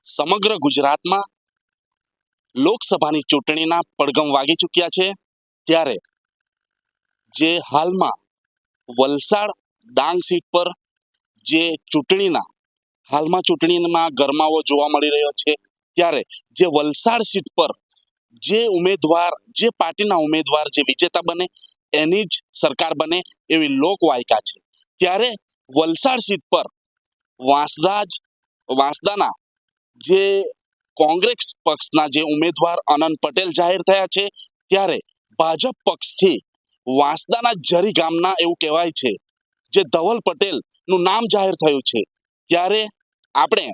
સમગ્ર ગુજરાતમાં લોકસભાની ચૂંટણીના પડઘમ વાગી ચૂક્યા છે, ત્યારે જે હાલમાં વલસાડ ડાંગ સીટ પર જે ચૂંટણીમાં ગરમાવો જોવા મળી રહ્યો છે, ત્યારે જે વલસાડ સીટ પર જે પાર્ટીના ઉમેદવાર જે વિજેતા બને એની જ સરકાર બને એવી લોકવાયકા છે. ત્યારે વલસાડ સીટ પર વાંસદાના જે કોંગ્રેસ પક્ષના જે ઉમેદવાર અનંત પટેલ જાહેર થયા છે, ત્યારે ભાજપ પક્ષથી વાંસદાના જરી ગામના એવું કહેવાય છે જે ધવલ પટેલ નું નામ જાહેર થયું છે. ત્યારે આપણે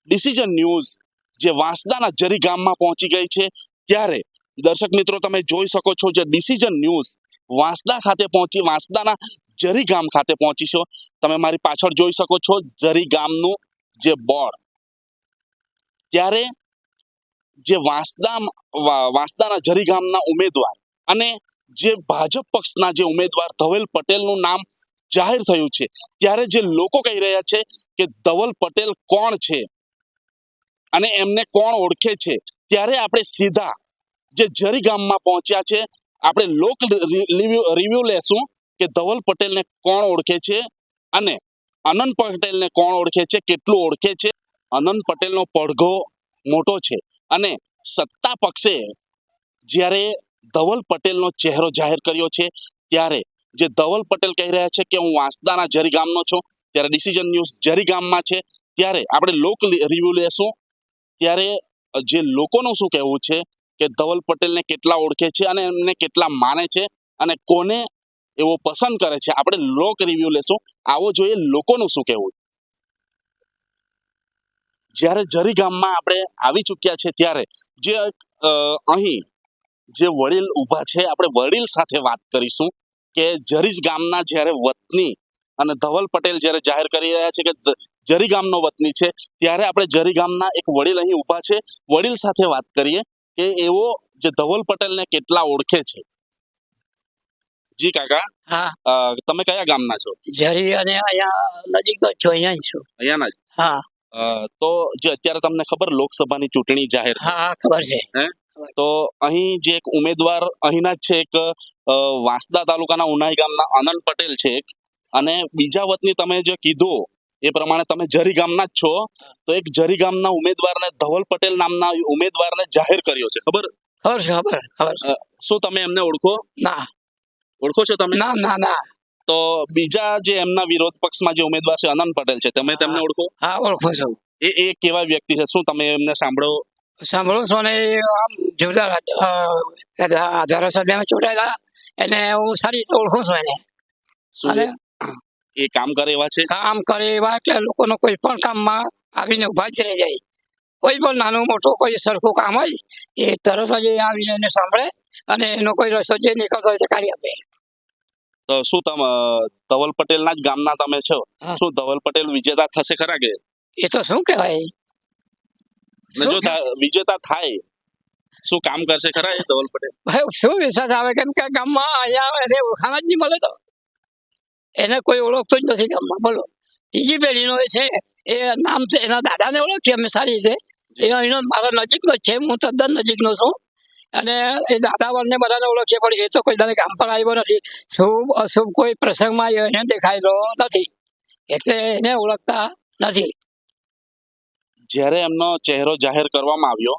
ડિસિઝન ન્યૂઝ જે વાંસદાના જરી ગામમાં પહોંચી ગઈ છે, ત્યારે દર્શક મિત્રો તમે જોઈ શકો છો જે ડિસિઝન ન્યૂઝ વાંસદાના જરી ગામ ખાતે પહોંચીશો. તમે મારી પાછળ જોઈ શકો છો જરી ગામનું જે બોર્ડ. ત્યારે જે વાંસદાના જરી ગામના ઉમેદવાર અને જે ભાજપ પક્ષના જે ઉમેદવાર ધવલ પટેલનું નામ જાહેર થયું છે, ત્યારે જે લોકો કહી રહ્યા છે કે ધવલ પટેલ કોણ છે અને એમને કોણ ઓળખે છે, ત્યારે આપણે સીધા જે જરી ગામમાં પહોંચ્યા છે, આપણે લોક રિવ્યુ લેશું કે ધવલ પટેલને કોણ ઓળખે છે અને અનંત પટેલને કોણ ઓળખે છે, કેટલું ઓળખે છે. અનંત પટેલનો પડઘો મોટો છે અને સત્તા પક્ષે જ્યારે ધવલ પટેલનો ચહેરો જાહેર કર્યો છે, ત્યારે જે ધવલ પટેલ કહી રહ્યા છે કે હું વાંસદાના જરી ગામનો છું, ત્યારે ડિસિઝન ન્યૂઝ જરી ગામમાં છે, ત્યારે આપણે લોક રિવ્યુ લેશું. ત્યારે જે લોકોનું શું કહેવું છે કે ધવલ પટેલને કેટલા ઓળખે છે અને એમને કેટલા માને છે અને કોને એવો પસંદ કરે છે, આપણે લોક રિવ્યુ લેશું. આવો જોઈએ લોકોનું શું કહેવું. જ્યારે જરી ગામમાં આપણે આવી ચૂક્યા છે, ત્યારે જે અહીં જે વડીલ ઊભા છે, આપણે વડીલ સાથે વાત કરીશું કે જરી ગામના જ્યારે વતની અને ધવલ પટેલ જ્યારે જાહેર કરી રહ્યા છે કે જરી ગામનો વતની છે, ત્યારે આપણે જરી ગામના એક વડીલ અહીં ઊભા છે, વડીલ સાથે વાત કરીએ કે એવો જે ધવલ પટેલને કેટલા ઓળખે છે. જી કાકા, હા, તમે કયા ગામના છો? જરી અને અહીંયા નજીક તો છું, અહીંયા જ છું. અહીંયાના જ. હા. તો જે અત્યારે તમને ખબર લોકસભાની ચૂંટણી જાહેર હા હા ખબર છે. તો અહીં જે એક ઉમેદવાર અહીંના જ છે, એક વાંસદા તાલુકાના ઉનાઈ ગામના અનંત પટેલ છે એક, અને બીજા વતની તમે જે કીધું એ પ્રમાણે તમે જરી ગામના જ છો, તો એક જરી ગામના ઉમેદવારને ધવલ પટેલ નામના ઉમેદવારને જાહેર કર્યો છે. ખબર ખબર છે. શું તમે એમને ઓળખો? ના. ઓળખો છો તમે? ના ના ના. તો બીજા જે એમના વિરોધ પક્ષમાં જે ઉમેદવાર છે અનંત પટેલ છે, તમે તેમને ઓળખો? હા, ઓળખું છું. એ કેવા વ્યક્તિ છે? શું તમે એમને સાંભળો છો ને? આમ જોરદાર ધારાસભ્યમાં ચૂંટાયેલા, એને હું સારી રીતે ઓળખું છું. એને અને એ કામ કરે એવા છે? કામ કરે એવા એટલે લોકોનો કોઈ પણ કામમાં આવીને ઉભા જ રહી જાય. કોઈ પણ નાનું મોટું કોઈ સરખું કામ હોય એ તરત જ આવીને એને સાંભળે અને એનો કોઈ રસ્તો જે નીકળતો હોય તે કાઢી આપે. તો શું તમે ધવલ પટેલના જ ગામના તમે છો? શું ધવલ પટેલ વિજેતા થશે ખરા? કે એ તો શું કહેવાય, જો વિજેતા થાય શું કામ કરશે ખરા એ ધવલ પટેલ? શું વિશ્વાસ આવે, કેમ કે ગામમાં અહીંયા એને ઓળખાણ જ નહીં મળે, તો એને કોઈ ઓળખતું જ નથી ગામમાં. બોલો, ત્રીજી પેઢીનો છે, એ નામ છે એના દાદાને ઓળખીએ અમે સારી રીતે. એ અહીંનો મારા નજીકનો જ છે, હું તદ્દન નજીકનો છું, અને એ દાદાવરને બધાને ઓળખીએ, પણ એ તો કોઈ દાડે ગામ પર આવ્યો નથી. શુભ અશુભ કોઈ પ્રસંગમાં એને દેખાયેલો નથી, એટલે એને ઓળખતા નથી. જ્યારે એમનો ચહેરો જાહેર કરવામાં આવ્યો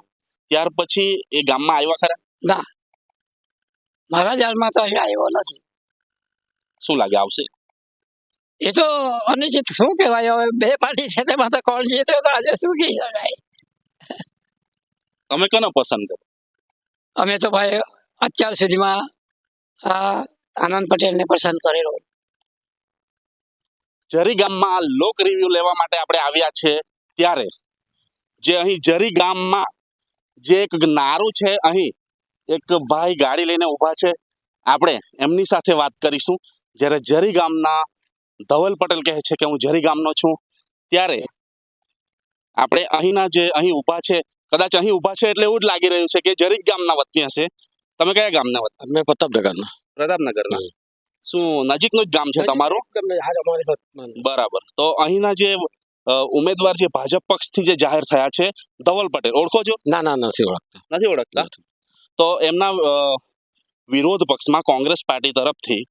ત્યાર પછી એ ગામમાં આવ્યા ખરા? ના, મારા જાણમાં તો અહીંયા આવ્યો નથી. શું લાગે આવશે? એ તો અનિશ્ચિત, શું કહેવાય હવે, બે પાર્ટી છે તેમાં તો કોણ જીતે તો આજે શું કહી શકાય. તમે કોને પસંદ કરો? અમે તો ભાઈ અત્યાર સુધીમાં આનંદ પટેલને પસંદ કરેલો. જરી ગામમાં લોક રિવ્યુ લેવા માટે આપણે આવ્યા છે, ત્યારે જે અહીં જરી ગામમાં જે એક નારું છે, અહીં એક ભાઈ ગાડી લઈને ઊભા છે, આપણે એમની સાથે વાત કરીશું. જ્યારે જરી ગામના ધવલ પટેલ કહે છે કે હું જરી ગામનો છું, ત્યારે આપણે અહીંના જે અહીં ઊભા છે, કદાચ અહીં ઊભા છે એટલે એવું જ લાગી રહ્યું છે કે જરી ગામના વતની હશે. તમે કયા ગામના વતની? અમે પ્રતાપનગરના. પ્રતાપનગરના. શું નજીકનું જ ગામ છે તમારું? બરાબર. તો અહીંના જે ઉમેદવાર જે ભાજપ પક્ષથી જે જાહેર થયા છે ધવલ પટેલ, ઓળખો છો? ના ના નથી ઓળખતા. નથી ઓળખતા? તો એમના વિરોધ પક્ષમાં કોંગ્રેસ પાર્ટી તરફથી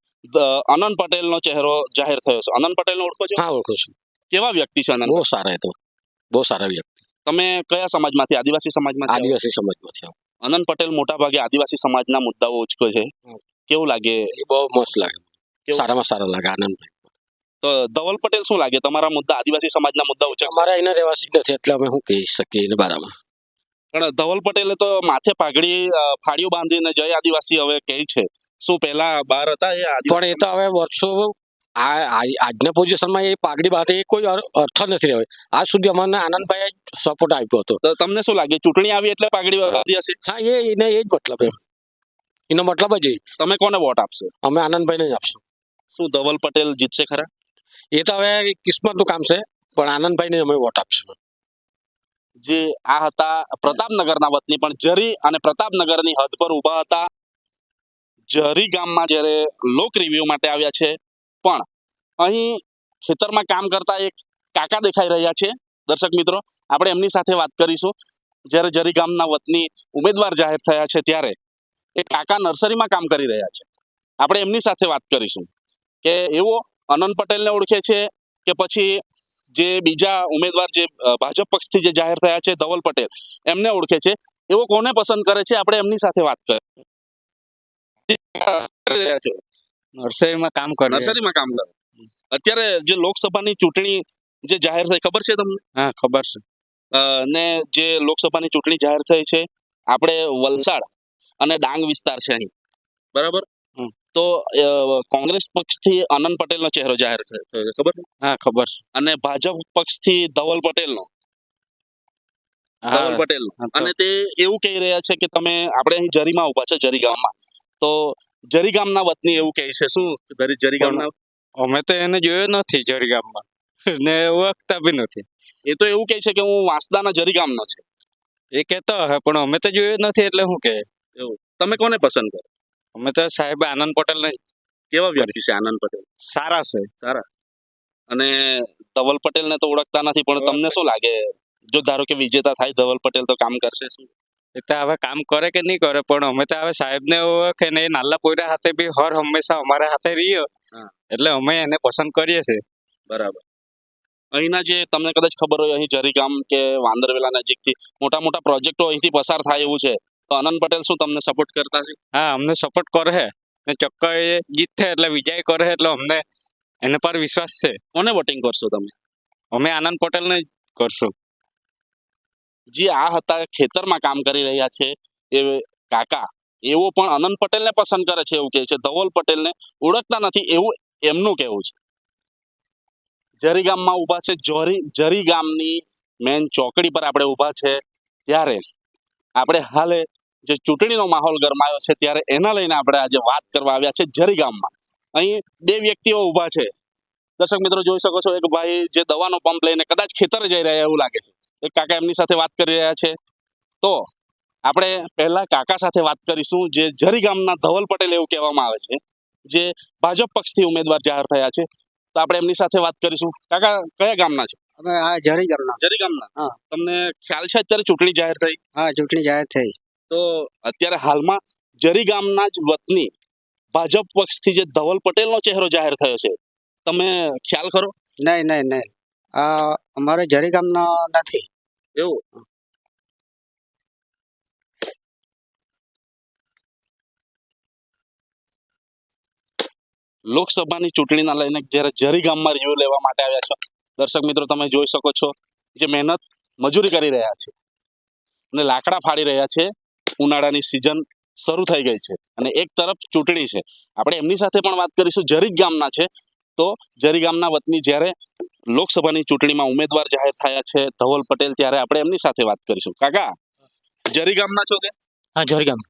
અનંત પટેલનો ચહેરો જાહેર થયો છે. અનંત પટેલને ઓળખો છો? હા ઓળખું છું. કેવા વ્યક્તિ છે અનંત? બહુ સારા એ તો, બહુ સારા વ્યક્તિ. તમે કયા સમાજમાંથી? આદિવાસી સમાજમાંથી? આદિવાસી સમાજમાંથી આવો. અનંત પટેલ મોટા ભાગે આદિવાસી સમાજના મુદ્દાઓ ઉચકે છે. કેવું લાગે? એ બહુ મસ્ત લાગે. કેવું? સારામાં સારો લાગે. આનંદભાઈ. તો ધવલ પટેલ શું લાગે તમારા મુદ્દા, આદિવાસી સમાજના મુદ્દા ઉચકશે? અમારા એના રહેવાસી જ નથી એટલે અમે શું કહી શકીએ એના બારામાં. પણ ધવલ પટેલે તો માથે પાઘડી ફાળીઓ બાંધીને જય આદિવાસી હવે કહે છે. શું પહેલા બહાર હતા એ પણ એ તો હવે વર્ષો આજના પોઝિશનમાં એ પાઘડી બાંધે એ કોઈ અર્થ નથી રહ્યો. આજ સુધી અમને આનંદભાઈ સપોર્ટ આપ્યો હતો. તો તમને શું લાગે ચૂંટણી આવી એટલે પાઘડી બાંધી હશે? હા એને એ જ મતલબ એમ. એનો મતલબ જ એ. તમે કોને વોટ આપશો? અમે આનંદભાઈને જ આપશું. શું ધવલ પટેલ જીતશે ખરા? એ તો હવે કિસ્મતનું કામ છે પણ આનંદભાઈને અમે વોટ આપશું. જે આ હતા પ્રતાપનગરના વતની, પણ જરી અને પ્રતાપનગરની હદ પર ઊભા હતા. જરી ગામમાં જ્યારે લોક રિવ્યુ માટે આવ્યા છે, પણ અહીં ખેતરમાં કામ કરતા એક કાકા દેખાઈ રહ્યા છે. દર્શક મિત્રો, આપણે એમની સાથે વાત કરીશું. જ્યારે જરી ગામના વતની ઉમેદવાર જાહેર થયા છે ત્યારે એ કાકા નર્સરીમાં કામ કરી રહ્યા છે. આપણે એમની સાથે વાત કરીશું કે એવો અનંત પટેલને ઓળખે છે કે પછી જે બીજા ઉમેદવાર જે ભાજપ પક્ષથી જે જાહેર થયા છે ધવલ પટેલ, એમને ઓળખે છે. એવો કોને પસંદ કરે છે, આપણે એમની સાથે વાત કરીએ. નર્સરીમાં કામ કરે. નર્સરીમાં કામ કરે. અત્યારે જે લોકસભાની ચૂંટણી જે જાહેર થઈ, ખબર છે તમને? હા ખબર છે. ને જે લોકસભાની ચૂંટણી જાહેર થઈ છે આપણે વલસાડ અને ડાંગ વિસ્તાર છે અહીં, બરાબર? તો કોંગ્રેસ પક્ષથી અનંત પટેલનો ચહેરો જાહેર થયો છે, ખબર છે? હા ખબર છે. અને ભાજપ પક્ષથી ધવલ પટેલનો. ધવલ પટેલ. અને તે એવું કહી રહ્યા છે કે તમે, આપણે અહીં જરીમાં ઉભા છે, જરી ગામમાં. તો જરી ગામના વતની એવું કહે છે. શું જરી ગામના? અમે તો એને જોયો નથી જરી ગામમાં ને ઓળખતા બી નથી. એ તો એવું કહે છે કે હું વાંસદાના જરી ગામનો છે. એ કહેતો હે પણ અમે તો જોયો નથી એટલે શું કહે. એવું. તમે કોને પસંદ કરો? અમે તો સાહેબ આનંદ પટેલ ને. કેવા વ્યક્તિ છે આનંદ પટેલ? સારા છે. સારા. અને ધવલ પટેલને તો ઓળખતા નથી, પણ તમને શું લાગે જો ધારો કે વિજેતા થાય ધવલ પટેલ તો કામ કરશે? શું એ તો હવે કામ કરે કે નહીં કરે, પણ અમે તો હવે સાહેબને ઓળખે ને એ નાલા પોયરા હાથે બી હર હંમેશા અમારા હાથે રહ્યો એટલે અમે એને પસંદ કરીએ છીએ. બરાબર. અહીંના જે તમને કદાચ ખબર હોય, અહીં જરી ગામ કે વાંદરવેલા નજીકથી મોટા મોટા પ્રોજેક્ટો અહીંથી પસાર થાય એવું છે. તો અનંત પટેલ શું તમને સપોર્ટ કરતા છે? હા અમને સપોર્ટ કરે છે ને ચોક્કસ એ જીતશે એટલે વિજય કરે એટલે અમને એને પર વિશ્વાસ છે. કોને વોટિંગ કરશો તમે? અમે આનંદ પટેલને જ કરશું. જે આ હતા ખેતરમાં કામ કરી રહ્યા છે એ કાકા, એવો પણ અનંત પટેલને પસંદ કરે છે એવું કહે છે. ધવલ પટેલને ઓળખતા નથી એવું એમનું કહેવું છે. જરી ગામમાં ઊભા છે. જરી ગામની મેન ચોકડી પર આપણે ઊભા છે ત્યારે આપણે હાલે જે ચૂંટણીનો માહોલ ગરમાયો છે ત્યારે એના લઈને આપણે આજે વાત કરવા આવ્યા છે જરી ગામમાં. અહીં બે વ્યક્તિઓ ઊભા છે. દર્શક મિત્રો જોઈ શકો છો, એક ભાઈ જે દવાનો પંપ લઈને કદાચ ખેતરે જઈ રહ્યા એવું લાગે છે. એક કાકા એમની સાથે વાત કરી રહ્યા છે. તો આપણે પહેલા કાકા સાથે વાત કરીશું, જે જરી ગામના ધવલ પટેલ એવું કહેવામાં આવે છે, જે ભાજપ પક્ષથી ઉમેદવાર જાહેર થયા છે. તો આપણે એમની સાથે વાત કરીશું. કાકા કયા ગામના છો? અમે આ જરી ગામના. જરી ગામના. હા. તમને ખ્યાલ છે અત્યારે ચૂંટણી જાહેર થઈ? હા ચૂંટણી જાહેર થઈ. તો અત્યારે હાલમાં જરી ગામના જ વતની ભાજપ પક્ષથી જે ધવલ પટેલનો ચહેરો જાહેર થયો છે, તમે ખ્યાલ ખરો? નહીં નહીં નહીં, આ અમારે જરી ગામના નથી. એવું. લોકસભાની ચૂંટણીના લઈને જ્યારે જરી ગામમાં રિવ્યુ લેવા માટે આવ્યા છો, દર્શક મિત્રો તમે જોઈ શકો છો જે મહેનત મજૂરી કરી રહ્યા છે અને લાકડા ફાડી રહ્યા છે. ઉનાળાની સિઝન શરૂ થઈ ગઈ છે અને એક તરફ ચૂંટણી છે. આપણે એમની સાથે પણ વાત કરીશું. જરી ગામના છે. તો જરી ગામના વતની જ્યારે લોકસભાની ચૂંટણીમાં ઉમેદવાર જાહેર થયા છે ધવલ પટેલ, ત્યારે આપણે એમની સાથે વાત કરીશું. કાકા જરી ગામના છો કે? હા જરી ગામ.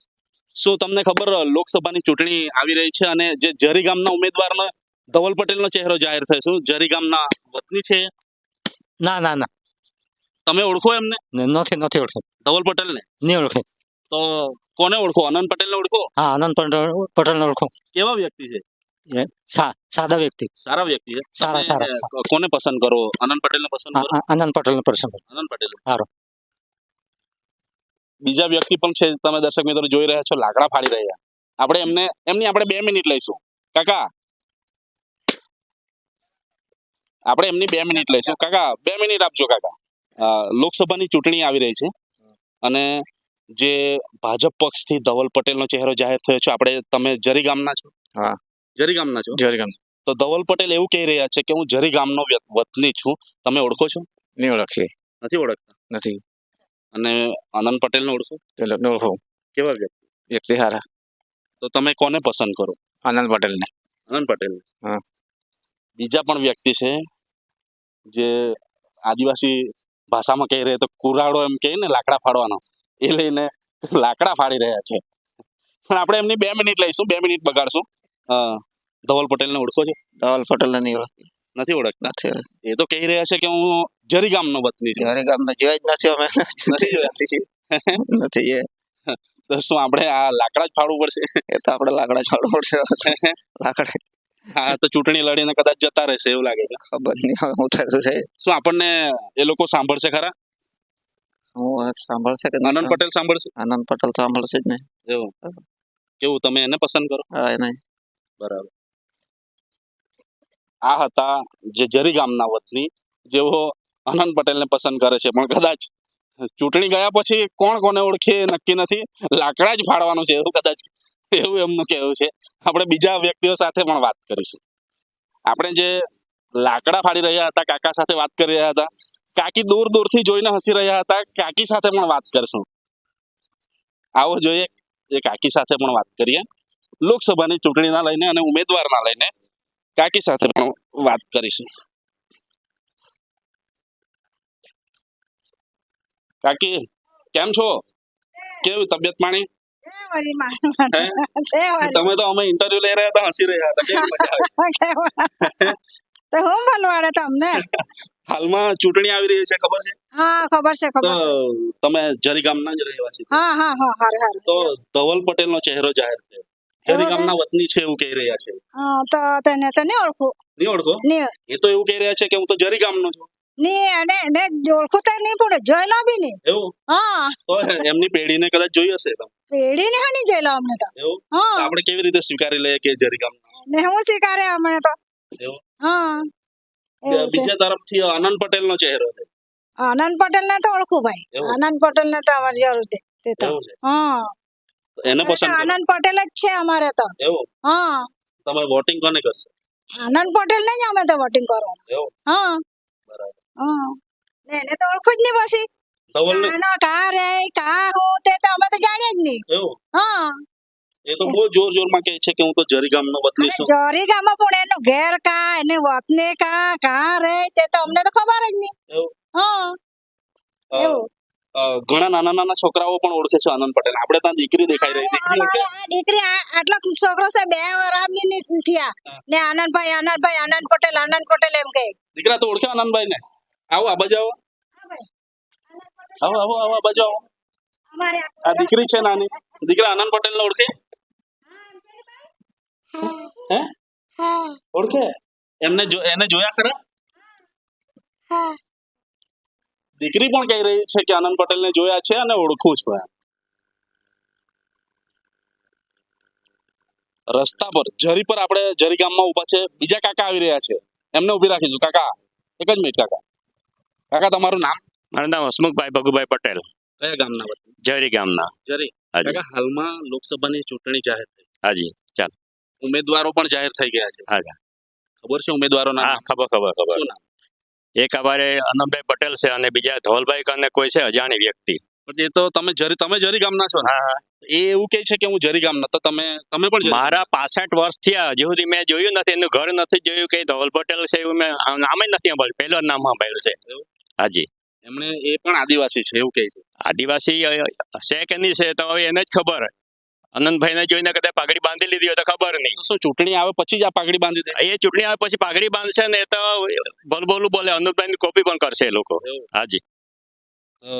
શું તમને ખબર લોકસભાની ચૂંટણી આવી રહી છે અને જે જરી ગામના ઉમેદવારનો ધવલ પટેલનો ચહેરો જાહેર થયો, શું જરી ગામના વતની છે? ના ના ના તમે ઓળખો એમને? નથી ઓળખે. ધવલ પટેલને નહીં ઓળખે. તો કોને ઓળખો? અનંત પટેલને ઓળખો? હા આનંદ પટેલને ઓળખો. કેવા વ્યક્તિ છે? સાદા વ્યક્તિ સારા વ્યક્તિ છે. સારા, તમે, સારા, કોને પસંદ કરો? આનંદ પટેલને પસંદ કરો? આનંદ પટેલ પર્સન. આનંદ પટેલ. સારો. બીજા વ્યક્તિ પણ છે, તમે દર્શક મિત્રો જોઈ રહ્યા છો, લાકડા ફાડી રહ્યા. આપણે એમની આપણે 2 મિનિટ લઈશું. કાકા, આપણે એમની 2 મિનિટ લઈશું. કાકા 2 મિનિટ આપજો કાકા. લોકસભાની ચૂંટણી આવી રહી છે અને જે ભાજપ પક્ષથી ધવલ પટેલનો ચહેરો જાહેર થયો છે. તમે જરી ગામના છો? હા. જરી ગામના છો? જરીગામ તો ધવલ પટેલ એવું કહી રહ્યા છે કે હું જરી ગામનો વતની છું. તમે ઓળખો છો? નહીં ઓળખીએ. નથી ઓળખતા? નથી. અને આનંદ પટેલને ઓળખો? ઓળખો. કેવા વ્યક્તિ? વ્યક્તિ સારા. તો તમે કોને પસંદ કરો? આનંદ પટેલને. આનંદ પટેલ. હા. બીજા પણ વ્યક્તિ છે જે આદિવાસી ભાષામાં કહી રહ્યા તો કુરાડો એમ કહે ને, લાકડા ફાડવાનો, એ લઈને લાકડા ફાડી રહ્યા છે. પણ આપણે એમની 2 મિનિટ લઈશું, 2 મિનિટ બગાડશું. ધવલ પટેલને ઓળખો છો? ધવલ પટેલ નહીં ઓળખતી. નથી ઓળખતા? નથી. એ તો કહી રહ્યા છે કે હું જરી ગામનો વતની છું. જરી ગામના જોયા જ નથી અમે. નથી જોયા? નથી એ. તો શું આપણે આ લાકડા જ ફાડવું પડશે? એ તો આપણે લાકડા છોડવું પડશે. લાકડા હા, તો ચૂંટણી લડીને કદાચ જતા રહેશે એવું લાગે છે. ખબર નહીં હવે હું થતું છે. શું આપણને એ લોકો સાંભળશે ખરા? હું સાંભળશે કે આનંદ પટેલ સાંભળશે? આનંદ પટેલ તો સાંભળશે જ ને. એવું કેવું, તમે એને પસંદ કરો? હા એ નહીં. બરાબર. આ હતા જે જરી ગામના વતની, જેઓ આનંદ પટેલને પસંદ કરે છે. પણ કદાચ ચૂંટણી ગયા પછી કોણ કોને ઓળખે એ નક્કી નથી. લાકડા જ ફાડવાનું છે એવું એમનું કહેવું છે. આપણે બીજા વ્યક્તિઓ સાથે પણ વાત કરીશું. આપણે જે લાકડા ફાડી રહ્યા હતા કાકા સાથે વાત કરી રહ્યા હતા. કાકી દૂર દૂરથી જોઈને હસી રહ્યા હતા. કાકી સાથે પણ વાત કરશું. આવો જોઈએ એ કાકી સાથે પણ વાત કરીએ, લોકસભાની ચૂંટણીના લઈને અને ઉમેદવારના લઈને કાકી સાથે પણ વાત કરીશું. કાકી, કેમ છો? કેવી તબિયત પાણી? તમે તો અમે ઇન્ટરવ્યુ લઈ રહ્યા હતા, હસી રહ્યા હતા. કેવી મજા આવી? તો હું બોલવાડે તમને? હાલમાં ચૂંટણી આવી રહી છે, ખબર છે? હા ખબર છે, તો ખબર. તમે જરી ગામના જ રહેવાસી છો? હા હા હા હારું હારું. તો ધવલ પટેલનો ચહેરો જાહેર થયો. જરી એવું ગામના વતની છે એવું કહી રહ્યા છે. હા તો તને તો નહીં ઓળખું. નહીં ઓળખો? નહીં એ તો એવું કહી રહ્યા છે કે હું તો જરી ગામનો છું. નહીં અને ને ઓળખું તો નહીં પડે, જોઈ લો બી નહીં. એવું? હા તો એમની પેઢીને કદાચ જોઈ હશે તમે. પેઢી ને હની જોઈ લો અમને તો. એવું? તો હા આપણે કેવી રીતે સ્વીકારી લઈએ કે જરી ગામના? ને હું સ્વીકારે અમને તો. એવું? હા એવું છે. બીજા તરફથી આનંદ પટેલનો ચહેરો છે. આનંદ પટેલ ને તો ઓળખું ભાઈ. એવું? આનંદ પટેલ ને તો અમારી જરૂર છે તે તો. એવું છે? હા એને પસંદ કરો? આનંદ પટેલ જ છે અમારે તો. એવું? હા તમે વોટિંગ કોને કરશો? આનંદ પટેલ ને જ અમે તો વોટિંગ કરવાનું. એવું? હા બરાબર. હા ને એને તો ઓળખું જ નહીં પછી. ધવલને? કાનો કા રે કા હું તે તો અમે તો જાણીએ જ નહીં. એવું? હા એ તો બહુ જોર જોરમાં કહે છે કે હું તો જરી ગામનો વતની છું. જોરી ગામમાં પણ એનું ઘેર કા એને વતને કા રે તે તો અમને તો ખબર જ નહીં. એવું? હા અ, એવું. ઘણા નાના નાના છોકરાઓ પણ ઓળખે છે આનંદ પટેલ. આપણે ત્યાં દીકરી દેખાઈ રહી. દીકરી ઓળખે? અમારે આ દીકરી આટલો છોકરો છે 2 વર્ષની ની થયા ને આનંદ પટેલ એમ કહે. દીકરા તો ઓળખ્યો આનંદભાઈ ને? આવો આ બાજુ આવો. આવો આવો આવો આ બાજુ આવો. અમારે આ દીકરી છે નાની. દીકરા આનંદ પટેલ ને ઓળખે? હે? ઓળખે? એને જોયા ખરા? દીકરી પણ કહી રહી છે કે આનંદ પટેલ ને જોયા છે અને ઓળખું છું એમ. રસ્તા પર જરી પર આપણે જરી ગામમાં ઉભા છે. બીજા કાકા આવી રહ્યા છે, એમને ઉભી રાખીશું. કાકા, એક જ મિનિટ. કાકા, કાકા તમારું નામ? મારું નામ હસમુખભાઈ ભગુભાઈ પટેલ, કયા ગામના વતની? જરી ગામના. જરી. હાજી. કાકા, હાલમાં લોકસભાની ચૂંટણી જાહેર થઈ. હાજી. ચાલ. ઉમેદવારો પણ જાહેર થઈ ગયા છે. હાજી. ખબર છે ઉમેદવારોના હા, નામ? ખબર. શું નામ? એક અમારે આનંદભાઈ પટેલ છે અને બીજા ધવલભાઈ કને કોઈ છે અજાણી વ્યક્તિ. પણ એ તો તમે જરી ગામના છો ને? હા. એ એવું કહે છે કે હું જરી ગામના. તો તમે પણ જરી મારા 65 વર્ષ થયા, હજુ સુધી મેં જોયું નથી, એનું ઘર નથી જોયું કે ધવલ પટેલ છે એવું મેં નામ જ નથી સાંભળ્યું. પહેલો જ નામ સાંભળ્યું છે. એવું? હાજી. એમણે એ પણ આદિવાસી છે એવું કહે છે. આદિવાસી છે કે નહીં છે તો હવે એને જ ખબર. આનંદભાઈને જોઈને કદાચ પાઘડી બાંધી લીધી હોય તો ખબર નહીં. તો શું ચૂંટણી આવે પછી જ આ પાઘડી બાંધી દે? એ ચૂંટણી આવે પછી પાઘડી બાંધશે ને એ તો બોલું બોલે આનંદભાઈ ની કોપી પણ કરશે એ લોકો. એવું? હાજી. અ,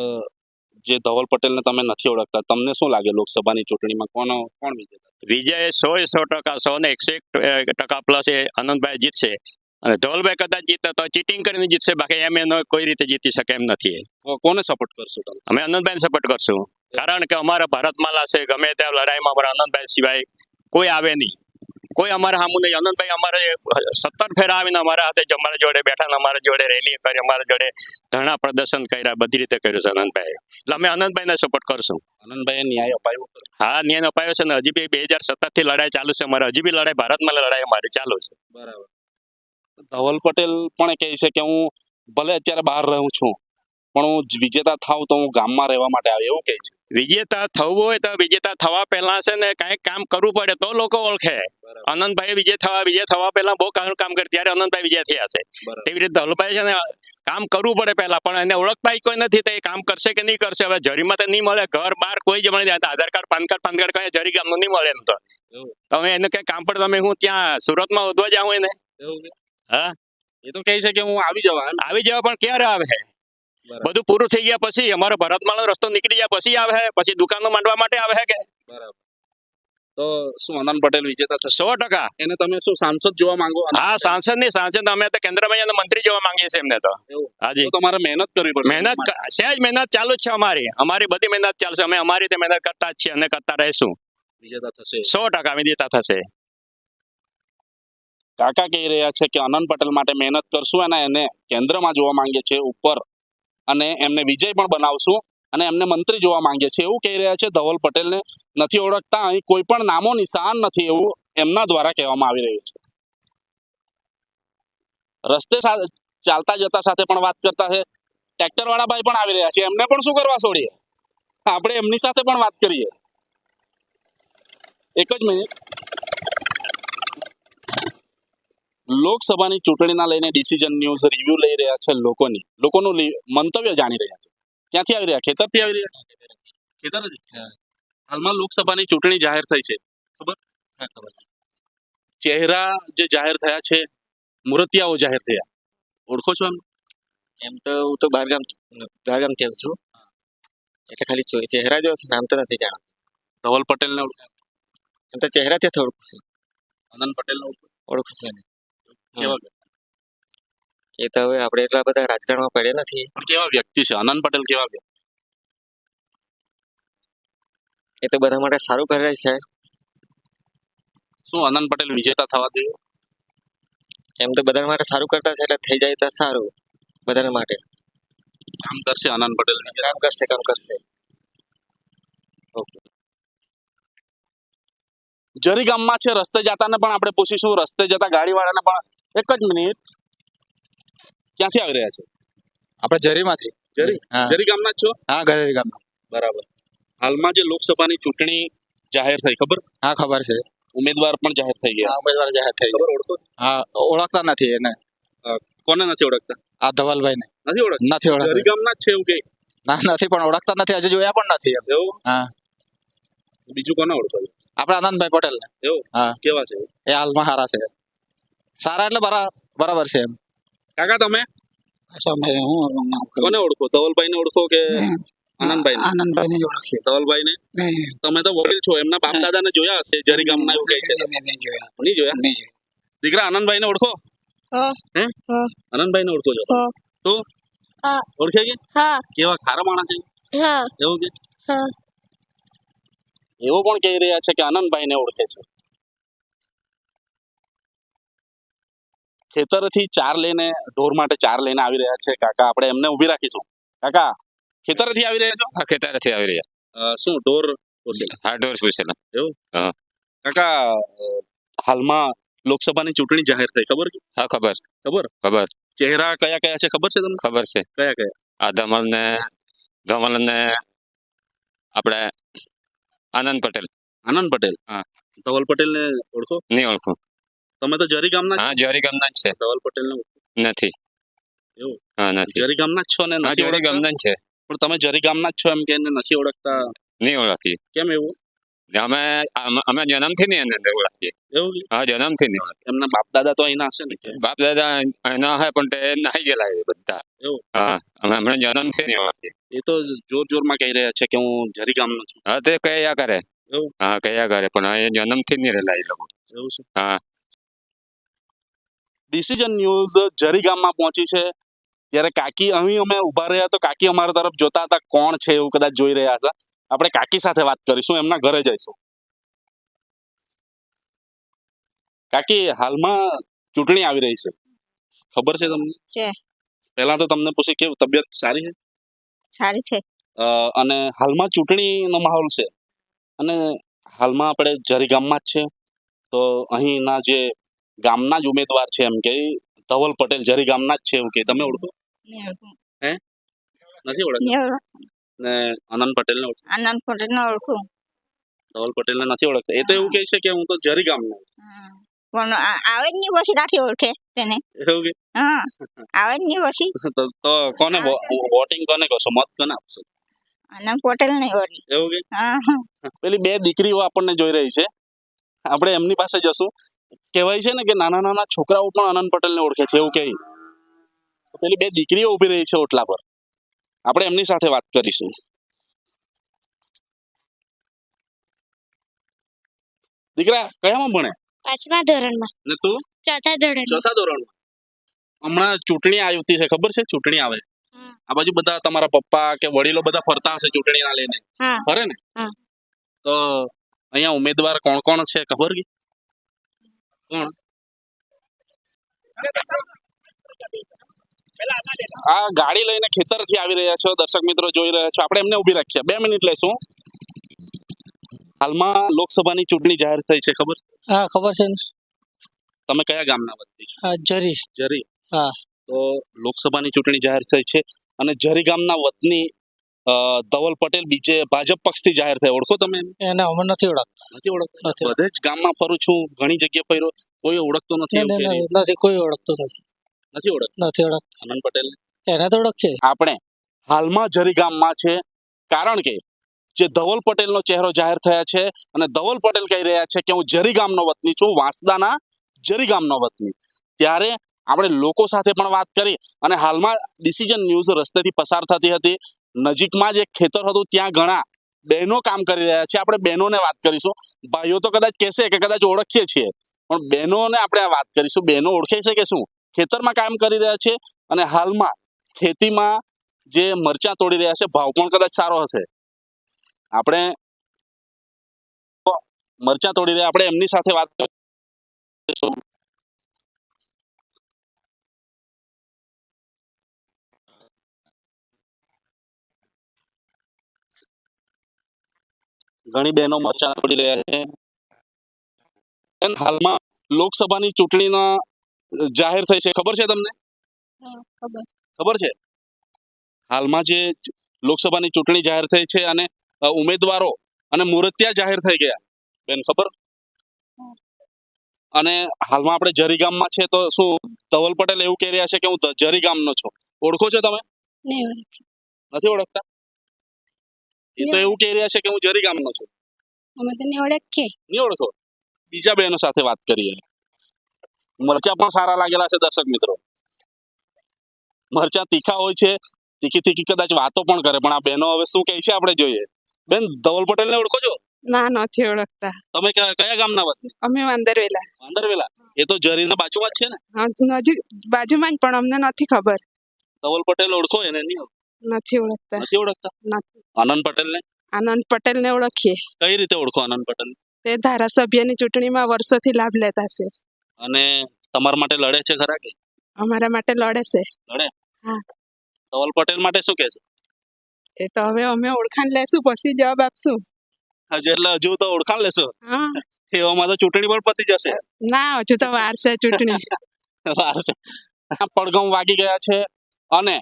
જે ધવલ પટેલને તમે નથી ઓળખતા, તમને શું લાગે લોકસભાની ચૂંટણીમાં કોણ વિજેતા? વિજય 100% 101% પ્લસ એ આનંદભાઈ જીતશે. અને ધવલભાઈ કદાચ જીતે તો ચીટિંગ કરીને જીતશે, બાકી એમ એનો કોઈ રીતે જીતી શકે એમ નથી. કોને સપોર્ટ કરશો તમે? અમે આનંદભાઈને સપોર્ટ કરશું, કારણ કે અમારા ભારતમાલા છે, ગમે ત્યાં લડાઈમાં અમારા આનંદભાઈ સિવાય કોઈ આવે નહીં, કોઈ અમારા સામું નહીં. આનંદભાઈ અમારે 17 ફેરા આવીને અમારા હાથે અમારા જોડે બેઠા ને અમારા જોડે રેલી કરી, અમારા જોડે ધરણા પ્રદર્શન કર્યા, બધી રીતે કર્યું છે આનંદભાઈ. એટલે અમે આનંદભાઈને સપોર્ટ કરશું. આનંદભાઈએ ન્યાય અપાયો ખરો? હા, ન્યાય અપાયો છે ને, હજી બી 2017 થી લડાઈ ચાલુ છે અમારે, હજી બી લડાઈ ભારતમાં લડાઈ અમારી ચાલુ છે. બરાબર. ધવલ પટેલ પણ કહે છે કે હું ભલે અત્યારે બહાર રહું છું, પણ હું વિજેતા થાવ તો હું ગામમાં રહેવા માટે આવે, એવું કહે છે. વિજેતા થવું હોય તો વિજેતા થવા પહેલા છે ને કાંઈક કામ કરવું પડે તો લોકો ઓળખે. આનંદભાઈ વિજય થવા પહેલા બહુ કામ કરે, ત્યારે આનંદભાઈ વિજય થયા છે. તેવી રીતે ધવલભાઈ છે ને કામ કરવું પડે પહેલા, પણ એને ઓળખતા કોઈ નથી, તો એ કામ કરશે કે નહીં કરશે. હવે જરીમાં તો નહીં મળે, ઘર બાર કોઈ જ મળી જાય, આધાર કાર્ડ પાન કાર્ડ કઈ જરી ગામનું નહીં મળે એમ તો. તમે એને કઈ કામ પર તમે હું ત્યાં સુરતમાં ઉધવા જાઉં એને, હા, એ તો કહે છે કે હું આવી જવા પણ ક્યારે આવે? બધું પૂરું થઈ ગયા પછી, અમારો ભરતમાળનો રસ્તો નીકળી ગયા પછી આવે, પછી દુકાનો માંડવા માટે આવે કે. તો શું આનંદ પટેલ વિજેતા થશે? 100%. એને તમે શું સાંસદ જોવા માંગો? હા, સાંસદ અમે તો કેન્દ્રમાં અને મંત્રી જોવા માંગીએ છીએ એમને તો. હાજી, તો તમારે મહેનત કરવી પડશે. સહેજ મહેનત ચાલુ જ છે અમારી બધી મહેનત ચાલશે. અમે અમારી રીતે મહેનત કરતા જ છીએ અને કરતા રહીશું. વિજેતા થશે 100% વિજેતા થશે. કાકા કહી રહ્યા છે કે આનંદ પટેલ માટે મહેનત કરશું અને એને કેન્દ્રમાં જોવા માંગે છે ઉપર, અને એમને વિજય પણ બનાવશું અને એમને મંત્રી જોવા માંગે છે, એવું કહી રહ્યા છે. ધવલ પટેલને નથી ઓળખતા, અહીં કોઈ પણ નામો નિશાન નથી, એવું એમના દ્વારા કહેવામાં આવી રહ્યું છે. રસ્તે ચાલતા જતા સાથે પણ વાત કરતા છે. ટ્રેક્ટર વાળા ભાઈ પણ આવી રહ્યા છે, એમને પણ શું કરવા છોડીએ, આપણે એમની સાથે પણ વાત કરીએ. એક જ મિનિટ. લોકસભાની ચૂંટણીના લઈને ડિસિઝન ન્યૂઝ રિવ્યુ લઈ રહ્યા છે લોકોનું મંતવ્ય જાણી રહ્યા છે. ક્યાંથી આવી રહ્યા? ખેતરથી આવી રહ્યા? ખેતરથી. હાલમાં લોકસભાની ચૂંટણી જાહેર થઈ છે, ખબર? હા, ખબર છે. ચહેરા જે જાહેર થયા છે, મૂર્તિયાઓ જાહેર થયા, ઓળખો છો એમ તો હું તો બહારગામથી આવું છું, એટલે ખાલી ચહેરા જો છે, નામ તો નથી જાણતો. ધવલ પટેલને ઓળખો? એમ તો ચહેરાથી જ ઓળખું છું. આનંદ પટેલને ઓળખું છું એને. કેવા? એ તો હવે આપણે એટલા બધા રાજકારણમાં પડ્યા નથી. પણ કેવા વ્યક્તિ છે આનંદ પટેલ? કેવા વ્યક્તિ? એ તો બધા માટે સારું કરે છે. શું આનંદ પટેલ વિજેતા થવા જોઈએ? એમ તો બધા માટે સારું કરતા છે, એટલે થઈ જાય તો સારું બધા માટે. કામ કરશે આનંદ પટેલ? કામ કરશે. જરી ગામમાં છે, રસ્તે જતાને પણ આપણે પૂછીશું, રસ્તે જતા ગાડીવાળાને પણ. એક જ મિનિટ. ક્યાંથી આવી રહ્યા છે? આપણે જરીમાંથી. જરી ગામના જ છો? હા, જરી ગામના. બરાબર. હાલમાં જે લોકસભાની ચૂંટણી જાહેર થઈ, ખબર? હા, ખબર છે. ઉમેદવાર પણ જાહેર થઈ ગયા. ઉમેદવાર જાહેર થઈ ખબર? ઓળખો? હા, ઓળખતા નથી એને. કોને નથી ઓળખતા? આ ધવલભાઈ ને નથી ઓળખતા. જરી ગામના જ છે એવું કે? ના, નથી, પણ ઓળખતા નથી, હજી જોયા પણ નથી. એવું? હા. બીજું કોને ઓળખો? આપણે આનંદભાઈ પટેલ ને. એવું? હા. કેવા છે? એ હાલમાં સારા છે. સારા એટલે બરાબર છે એમ. કાકા તમે કોને ઓળખો? ધવલભાઈ ને ઓળખો કે આનંદભાઈ? આનંદભાઈ ને ઓળખીએ. ધવલભાઈ ને? તમે તો વડીલ છો, એમના બાપ દાદા ને જોયા હશે જરી ગામમાં, એવું કહે છે. નહીં જોયા? દીકરા આનંદભાઈ ને ઓળખો? હે? આનંદભાઈ ને ઓળખો છો? તો ઓળખે કે? કેવા ખારા માણસ છે? એવું કે? એવું પણ કહી રહ્યા છે કે આનંદભાઈ ને ઓળખે છે. ખેતરથી ચાર લઈને, ઢોર માટે ચાર લઈને આવી રહ્યા છે કાકા, આપણે એમને ઉભી રાખીશું. કાકા, ખેતરથી આવી રહ્યા છો? હા, ખેતરથી આવી રહ્યા. શું ઢોર પોસેલા? હા, ઢોર પૂછેલા. એવું? હા. કાકા, હાલમાં લોકસભાની ચૂંટણી જાહેર થઈ, ખબર? હા, ખબર. ચહેરા કયા કયા છે ખબર છે તમને? ખબર છે. કયા? આ ધવલ ને આપણે આનંદ પટેલ. હા. ધવલ પટેલ ને ઓળખો? નહીં ઓળખું. તમે તો જરી ગામના? હા, જરી ગામના જ છે. ધવલ પટેલ ને નથી. એવું? હા, નથી. જરી ગામના જ છો ને? હા, જરી ગામના જ છે. પણ તમે જરી ગામના જ છો એમ કે નથી ઓળખતા? નહીં ઓળખીએ. કેમ એવું? અમે જન્મથી નહીં એને ઓળખીએ. એવું? હા, જન્મથી નહીં ઓળખીએ. એમના બાપ દાદા તો અહીંના હશે ને? બાપ દાદા એના હે, પણ તે નાહી ગયેલા એ બધા. એવું? હા, અમે હમણાં જન્મથી નહીં ઓળખીએ. એ તો જોરમાં કહી રહ્યા છે કે હું જરી ગામનો છું. હા તે કયા કરે એવું? હા કયા કરે પણ એ જન્મથી જ નહીં રહેલા એ લોકો. એવું છે? હા. ડિસિઝન ન્યૂઝ જરી ગામમાં પહોંચી છે ત્યારે કાકી અહીં અમે ઊભા રહ્યા તો કાકી અમારા તરફ જોતા હતા, કોણ છે એવું કદાચ જોઈ રહ્યા હતા. આપણે કાકી સાથે વાત કરીશું, એમના ઘરે જઈશું. કાકી, હાલમાં ચૂંટણી આવી રહી છે, ખબર છે તમને? છે. પહેલા તો તમને પૂછી કેવું, તબિયત સારી છે? સારી છે. અને હાલમાં ચૂંટણીનો માહોલ છે અને હાલમાં આપણે જરી ગામમાં જ છે તો અહીંના જે ગામના જ ઉમેદવાર છે એમ કે ધવલ પટેલ જરી ગામના જ છે એવું કે તમે ઓળખો? નથી ઓળખતા? ને આનંદ પટેલને ઓળખો? આનંદ પટેલ ને ઓળખું. ધવલ પટેલને નથી ઓળખતા? એ તો એવું કહે છે કે હું તો જરી ગામનો છું. પણ આવે જ નહીં પછી કાકી ઓળખે તેને. એવું કે હા, આવે જ નહીં પછી. તો કોને વોટિંગ કોને કરશો, મત કોને આપશો? આનંદ પટેલ નહીં વળી. એવું કે હા. પેલી બે દીકરીઓ આપણને જોઈ રહી છે, આપણે એમની પાસે જશું. કહેવાય છે ને કે નાના નાના છોકરાઓ પણ આનંદ પટેલને ઓળખે છે એવું કહે. પેલી બે દીકરીઓ ઊભી રહી છે ઓટલા પર, આપણે એમની સાથે વાત કરીશું. દીકરા કયામાં ભણે? 5મા ધોરણમાં. ને તું? 4થા ધોરણમાં. ચોથા ધોરણમાં. હમણાં ચૂંટણી આવતી છે, ખબર છે? ચૂંટણી આવે હા. આ બાજુ બધા તમારા પપ્પા કે વડીલો બધા ફરતા હશે ચૂંટણીના લઈને, હા. ફરે ને? હા. તો અહીંયા ઉમેદવાર કોણ કોણ છે ખબર કે? કોણ? આ ગાડી લઈને ખેતરથી આવી રહ્યા છો, દર્શક મિત્રો જોઈ રહ્યા છો. આપણે એમને ઊભી રાખીએ, 2 મિનિટ લેશું. હાલમાં લોકસભાની ચૂંટણી જાહેર થઈ છે, ખબર? હા ખબર છે ને. તમે કયા ગામના વતની છો? હા જરી. જરી. હા. તો લોકસભાની ચૂંટણી જાહેર થઈ છે અને જરી ગામના વતની ધવલ પટેલ બીજે ભાજપ પક્ષથી જાહેર થયા. ઓળખો તમે એને? એને અમે નથી ઓળખતા. નથી ઓળખતા? નથી. બધે જ ગામમાં ફરું છું, ઘણી જગ્યાએ ફર્યો, કોઈ ઓળખતો નથી એવું કહે. નથી કોઈ ઓળખતું નથી. નથી ઓળખતા નથી ઓળખતા. આનંદ પટેલ. એને તો ઓળખે. આપણે હાલમાં જરી ગામમાં છે કારણ કે જે ધવલ પટેલનો ચહેરો જાહેર થયા છે અને ધવલ પટેલ કહી રહ્યા છે કે હું જરી ગામનો વતની છું, વાંસદાના જરી ગામનો વતની. ત્યારે આપણે લોકો સાથે પણ વાત કરી અને હાલમાં ડિસિઝન ન્યૂઝ રસ્તેથી પસાર થતી હતી. નજીકમાં જ એક ખેતર હતું, ત્યાં ઘણા બહેનો કામ કરી રહ્યા છે. આપણે બહેનોને વાત કરીશું. ભાઈઓ તો કદાચ કહેશે કે કદાચ ઓળખીએ છીએ, પણ બહેનોને આપણે આ વાત કરીશું. બહેનો ઓળખે છે કે શું? ખેતરમાં કામ કરી રહ્યા છે અને હાલમાં ખેતીમાં જે મરચાં તોડી રહ્યા છે, ભાવ પણ કદાચ સારો હશે. આપણે મરચાં તોડી રહ્યા, આપણે એમની સાથે વાત કરીશું. ઘણી બહેનો મરચાં તોડી રહ્યા છે. હાલમાં લોકસભાની ચૂંટણીના જાહેર થઈ છે, ખબર છે તમને? ખબર છે? હાલમાં જે લોકસભાની ચૂંટણી જાહેર થઈ છે અને ઉમેદવારો અને મુરતિયા જાહેર થઈ ગયા, બેન ખબર? અને હાલમાં આપણે જરી ગામમાં છે તો શું ધવલ પટેલ એવું કહી રહ્યા છે કે હું જરી ગામનો છું? ઓળખો છો તમે? નથી ઓળખતા? એ તો એવું કહી રહ્યા છે કે હું જરી ગામનો છું. અમે તો નહીં ઓળખીએ. નહીં ઓળખો? બીજા બહેનો સાથે વાત કરીએ. મરચા પણ સારા લાગેલા છે દર્શક મિત્રો. મરચા તીખા હોય છે, તીખી તીખી કદાચ વાતો પણ કરે, પણ આ બહેનો હવે શું કહે છે આપણે જોઈએ. બેન, ધવલ પટેલને ઓળખો છો? ના, નથી ઓળખતા. તમે કયા ગામના વતની? અમે વાંદરવેલા. વાંદરવેલા. એ તો જરીના બાજુમાં જ છે ને? હા, નજીક બાજુમાં જ, પણ અમને નથી ખબર. ધવલ પટેલ ઓળખો એને? નહીં નથી ઓળખતા. નથી ઓળખતા? નથી. આનંદ પટેલને? આનંદ પટેલને ઓળખીએ. કઈ રીતે ઓળખો આનંદ પટેલ? તે ધારાસભ્યની ચૂંટણીમાં વર્ષોથી લાભ લેતા છે. અને તમારા માટે લડે છે ખરા કે? અમારા માટે લડે છે. લડે? હા. ધવલ પટેલ માટે શું કહેશે? એ તો હવે અમે ઓળખાણ લેશું પછી જવાબ આપશું. હજુ એટલે હજુ તો ઓળખાણ લેશો? હા. એવામાં તો ચૂંટણી પણ પતી જશે. ના, હજુ તો વાર છે ચૂંટણી. વાર છે. પડઘમ વાગી ગયા છે અને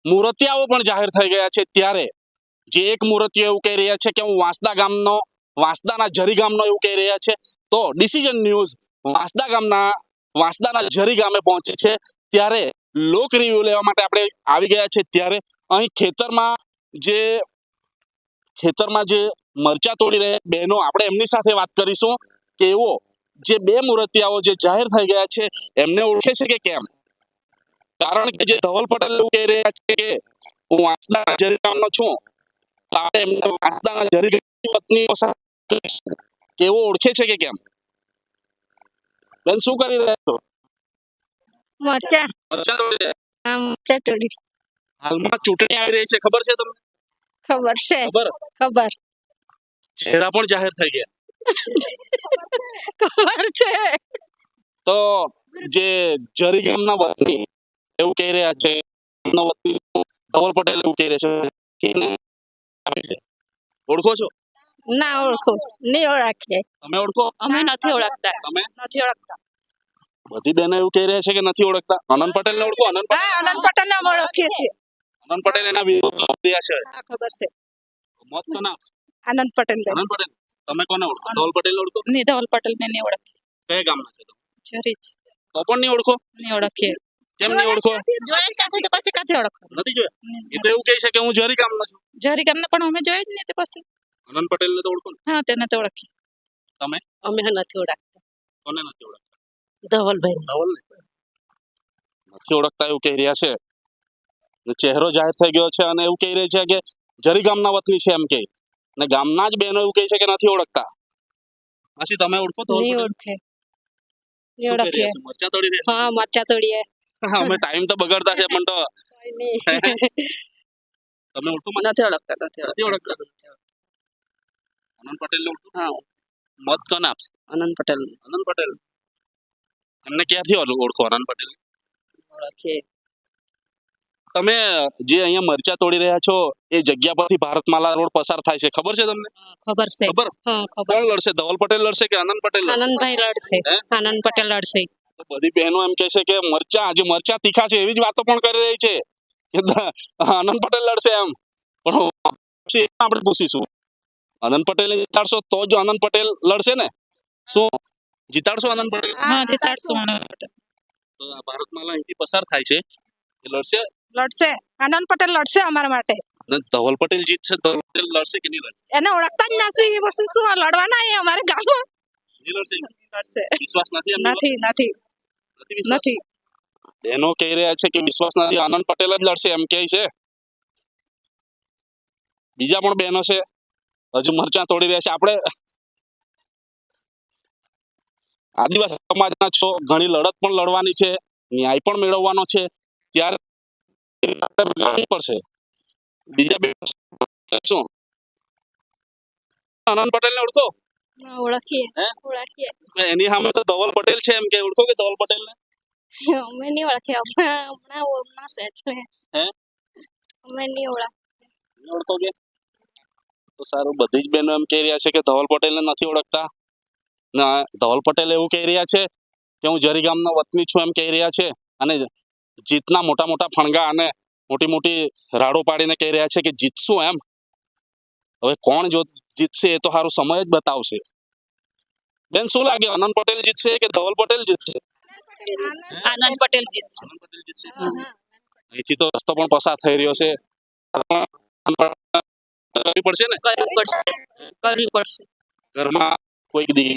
મૂર્તિયાઓ પણ જાહેર થઈ ગયા છે. ત્યારે જે એક મૂર્તિઓ એવું કહી રહ્યા છે કે હું વાંસદાના જરી ગામનો એવું કહી રહ્યા છે. તો ડિસિઝન ન્યૂઝ વાંસદાના જરી ગામે પહોંચી છે. ત્યારે લોક રિવ્યુ લેવા માટે આપણે આવી ગયા છે. ત્યારે અહીં ખેતરમાં જે મરચા તોડી રહ્યા બહેનો, આપણે એમની સાથે વાત કરીશું કે એવો જે બે મૂર્તિયાઓ જે જાહેર થઈ ગયા છે એમને ઓળખે છે કે કેમ. કારણ કે જે ધવલ પટેલ એવું કહી રહ્યા છે કે હું વાંસદાના ઝરી ગામનો છું, તો આપણે એમને વાંસદાના ઝરી ગામની વતની પસંદ કરીશું. કેવો ઓળખે છે કે કેમ? બેન શું કરી રહ્યા છો? મરચા મરચાં તોડી રહ્યા. હા મરચા તોડી હાલમાં ચૂંટણી આવી રહી છે, ખબર છે તમને? ખબર છે ખબર? ખબર ચહેરા પણ જાહેર થઈ ગયા. ખબર છે તો જે ઝરી ગામના વતની એવું કહી રહ્યા છે, ગામના વતની ધવલ પટેલ એવું કહી રહ્યા છે કે આપે છે. ઓળખો છો? ના ઓળખો નહીં ઓળખીએ તમે ઓળખો? અમે નથી ઓળખતા તમે? નથી ઓળખતા બધી બહેનો એવું કહી રહ્યા છે કે નથી ઓળખતા. આનંદ પટેલ ને ઓળખો? આનંદ પટેલ? હા આનંદ પટેલ ને અમે ઓળખીએ છીએ આનંદ પટેલ એના વિરોધમાં રહ્યા છે. હા ખબર છે મત કોને આપશો? આનંદ પટેલ આનંદ પટેલ. તમે કોને ઓળખો? ધવલ પટેલ ઓળખો? નહીં ધવલ પટેલ ને નહીં ઓળખીએ કયા ગામના છો તમે? જરી તો પણ નહીં ઓળખો? નહીં ઓળખીએ કેમ નહીં ઓળખો? જોયે જ નથી તો પછી ક્યાંથી ઓળખો નથી જોયા? એ તો એવું કહે છે કે હું ઝરી ગામનો છું. જરી ગામને પણ અમે જોયે જ નહીં તો પછી આનંદ પટેલ ને તો ઓળખો ને? હા તેને તો ઓળખીએ તમે? અમે નથી ઓળખતા કોને નથી ઓળખતા? ધવલભાઈ ધવલ ને નથી ઓળખતા એવું કહી રહ્યા છે. ને ચહેરો જાહેર થઈ ગયો છે અને એવું કહી રહી છે કે ઝરી ગામના વતની છે એમ કે, ને ગામના જ બહેનો એવું કહે છે કે નથી ઓળખતા. પછી તમે ઓળખો તો નહીં ઓળખે નહીં ઓળખીએ મરચા તોડી રહ્યા હા મરચા તોડીએ છે. અમે ટાઈમ તો બગાડતા છે પણ તો કોઈ નહીં તમે ઓળખો? મરચાં? નથી ઓળખતા નથી ઓળખતા. આનંદ પટેલ ને ઓળખો? હા મત કોને આપશે? આનંદ પટેલ આનંદ પટેલ. એમને ક્યાંથી ઓળખો આનંદ પટેલ? ઓળખીએ તમે જે અહીંયા મરચા તોડી રહ્યા છો એ જગ્યા પરથી ભારતમાલા રોડ પસાર થાય છે, ખબર છે તમને? ખબર છે ખબર? હા ખબર કોણ લડશે? ધવલ પટેલ લડશે કે આનંદ પટેલ લડશે? આનંદભાઈ લડશે હે? આનંદ પટેલ લડશે તો બધી બહેનો એમ કહે છે કે મરચા તીખા છે એવી જ વાતો પણ કરી રહી છે કે આનંદ પટેલ લડશે એમ. પણ પછી આપણે પૂછીશું, આનંદ પટેલ જીતાડશો તો જ આનંદ પટેલ લડશે ને? શું જીતાડશો આનંદ પટેલ? હા જીતાડશું આનંદ પટેલ તો આ ભારતમાલા અહીંથી પસાર થાય છે, એ લડશે. લડશે આનંદ પટેલ લડશે અમારા માટે અને ધવલ પટેલ જીતશે, ધવલ પટેલ લડશે કે નહીં લડશે? એને ઓળખતા જ નથી પછી શું લડવાના એ અમારે ગામમાં નહીં લડશે? લડશે વિશ્વાસ નથી એમની નથી નથી પર? નથી વિશ્વાસ? નથી બહેનો કહી રહ્યા છે કે વિશ્વાસ નથી, આનંદ પટેલ જ લડશે એમ કહે છે. બીજા પણ બહેનો છે હજુ મરચા તોડી રહ્યા છે. આપણે આદિવાસી સમાજના છો, ઘણી લડત પણ લડવાની છે, ન્યાય પણ મેળવવાનો છે, ત્યારે પડશે. બીજા બે શું આનંદ પટેલ ને ઓળખો? ઓળખીએ હે? ઓળખીએ એની સામે તો ધવલ પટેલ છે એમ કે, ઓળખો કે ધવલ પટેલ ને? અમે નહીં ઓળખીએ હમણાં છે એટલે હે? અમે નહીં ઓળખો કે? તો સારું, બધી જ બહેનો એમ કહી રહ્યા છે કે ધવલ પટેલ ને નથી ઓળખતા. ના, ધવલ પટેલ એવું કહી રહ્યા છે કે હું ઝરી ગામનો વતની છું એમ કહી રહ્યા છે, અને જીતના મોટા મોટા ફણગા અને મોટી મોટી રાડો પાડીને કહી રહ્યા છે કે જીતશું એમ. હવે કોણ જીતશે એ તો સારું સમય જ બતાવશે. બેન શું લાગે, આનંદ પટેલ જીતશે કે ધવલ પટેલ જીતશે? આનંદ પટેલ જીતશે આનંદ પટેલ જીતશે. અહીંથી તો રસ્તો પણ પસાર થઈ રહ્યો છે, કરવી પડશે ને? કરવી પડશે ઘરમાં કોઈક દી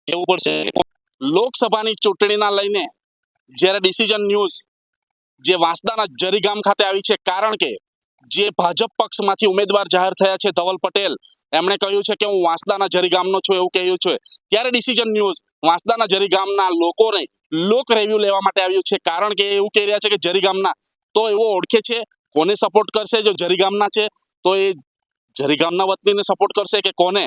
કેવું પડશે. લોકસભાની ચૂંટણીના લઈને જ્યારે ડિસિઝન ન્યૂઝ જે વાંસદાના ઝરી ગામ ખાતે આવી છે, કારણ કે જે ભાજપ પક્ષમાંથી ઉમેદવાર જાહેર થયા છે ધવલ પટેલ, એમણે કહ્યું છે કે હું વાંસદાના ઝરી ગામનો છું એવું કહ્યું છે. ત્યારે ડિસિઝન ન્યૂઝ વાંસદાના ઝરી ગામના લોકોને લોક રિવ્યુ લેવા માટે આવ્યું છે, કારણ કે એવું કહી રહ્યા છે કે ઝરી ગામના તો એવો ઓળખે છે, કોને સપોર્ટ કરશે. જો ઝરી ગામના છે તો એ ઝરી ગામના વતનીને સપોર્ટ કરશે કે કોને?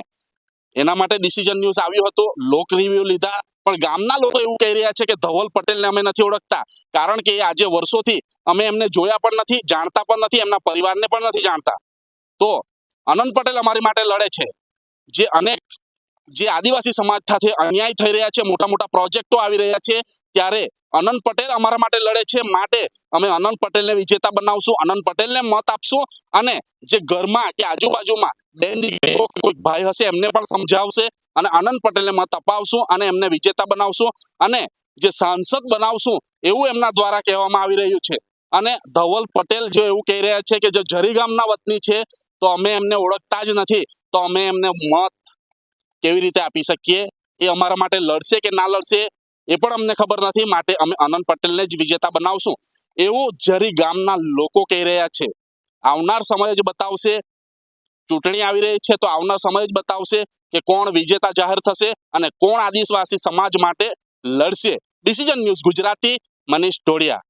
એના માટે ડિસિઝન ન્યૂઝ આવ્યું હતું, લોક રિવ્યુ લીધા. પણ ગામના લોકો એવું કહી રહ્યા છે કે ધવલ પટેલને અમે નથી ઓળખતા, કારણ કે આજે વર્ષોથી અમે એમને જોયા પણ નથી, જાણતા પણ નથી, એમના પરિવારને પણ નથી જાણતા. તો આનંદ પટેલ અમારી માટે લડે છે. જે આદિવાસી સમાજ સાથે અન્યાય થઈ રહ્યા છે, મોટા મોટા પ્રોજેક્ટો આવી રહ્યા છે, ત્યારે આનંદ પટેલ અમારા માટે લડે છે. માટે અમે આનંદ પટેલને વિજેતા બનાવશું, આનંદ પટેલને મત આપશું, અને જે ઘરમાં કે આજુબાજુમાં બેન દીકરીઓ કોઈ ભાઈ હશે એમને પણ સમજાવશે, અને આનંદ પટેલને મત અપાવશું અને એમને વિજેતા બનાવશું, અને જે સાંસદ બનાવશું એવું એમના દ્વારા કહેવામાં આવી રહ્યું છે. અને ધવલ પટેલ જો એવું કહી રહ્યા છે કે જો ઝરી ગામના વતની છે તો અમે એમને ઓળખતા જ નથી, તો અમે એમને મત કેવી રીતે આપી શકીએ? એ અમારા માટે લડશે કે ના લડશે એ પણ અમને ખબર નથી, માટે અમે આનંદ પટેલને જ વિજેતા બનાવશું એવું જરી ગામના લોકો કહી રહ્યા છે. આવનાર સમય જ બતાવશે. ચૂંટણી આવી રહી છે તો આવનાર સમય જ બતાવશે કે કોણ વિજેતા જાહેર થશે અને કોણ આદિવાસી સમાજ માટે લડશે. Decision news Gujarati, Manish Todiya.